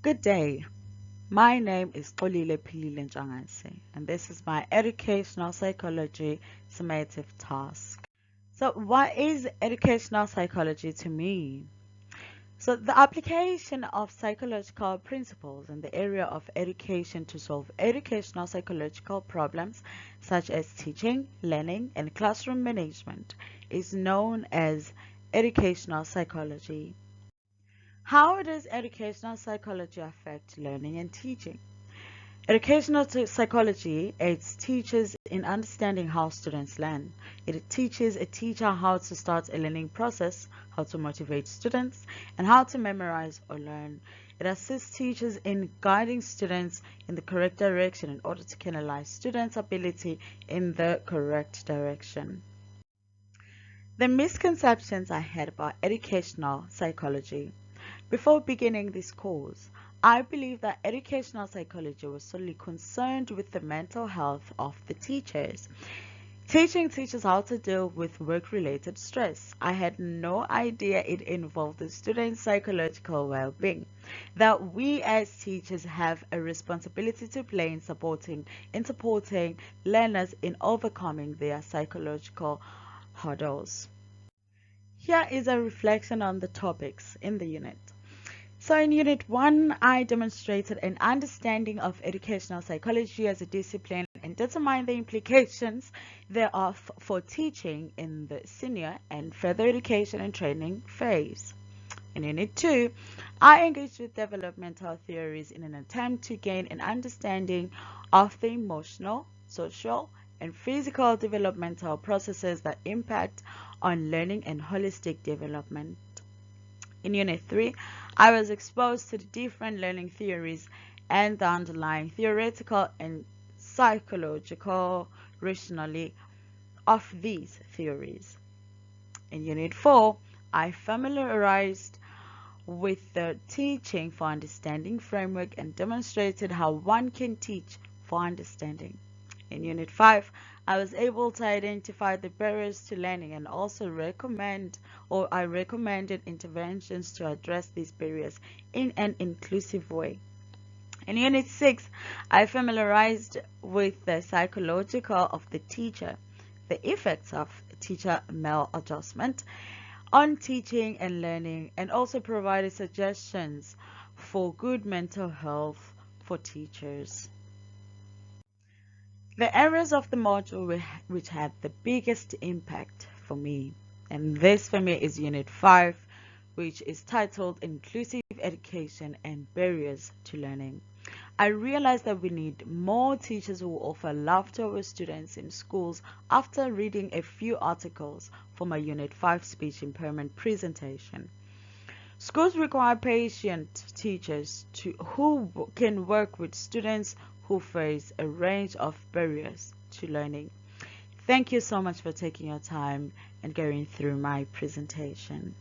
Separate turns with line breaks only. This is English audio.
Good day. My name is Xolile Philile Njangase, and this is my educational psychology summative task. So, what is educational psychology to me? So, the application of psychological principles in the area of education to solve educational psychological problems such as teaching, learning, and classroom management is known as educational psychology. How does educational psychology affect learning and teaching? Educational psychology aids teachers in understanding how students learn. It teaches a teacher how to start a learning process, how to motivate students, and how to memorize or learn. It assists teachers in guiding students in the correct direction in order to canalize students' ability in the correct direction. The misconceptions I had about educational psychology. Before beginning this course, I believe that educational psychology was solely concerned with the mental health of the teachers. Teaching teachers how to deal with work-related stress. I had no idea it involved the students' psychological well-being. That we as teachers have a responsibility to play in supporting learners in overcoming their psychological hurdles. Here is a reflection on the topics in the unit. So in Unit 1, I demonstrated an understanding of educational psychology as a discipline and determined the implications thereof for teaching in the senior and further education and training phase. In Unit 2, I engaged with developmental theories in an attempt to gain an understanding of the emotional, social, and physical developmental processes that impact on learning and holistic development. In Unit 3, I was exposed to the different learning theories and the underlying theoretical and psychological rationale of these theories. In Unit 4, I familiarized with the teaching for understanding framework and demonstrated how one can teach for understanding. In Unit 5, I was able to identify the barriers to learning and also I recommended interventions to address these barriers in an inclusive way. In Unit 6, I familiarized with the psychological of the teacher, the effects of teacher maladjustment on teaching and learning, and also provided suggestions for good mental health for teachers. The areas of the module which had the biggest impact for me, and this for me is Unit 5, which is titled Inclusive Education and Barriers to Learning. I realized that we need more teachers who offer love to our students in schools after reading a few articles for my Unit 5 speech impairment presentation. Schools require patient teachers who can work with students who face a range of barriers to learning. Thank you so much for taking your time and going through my presentation.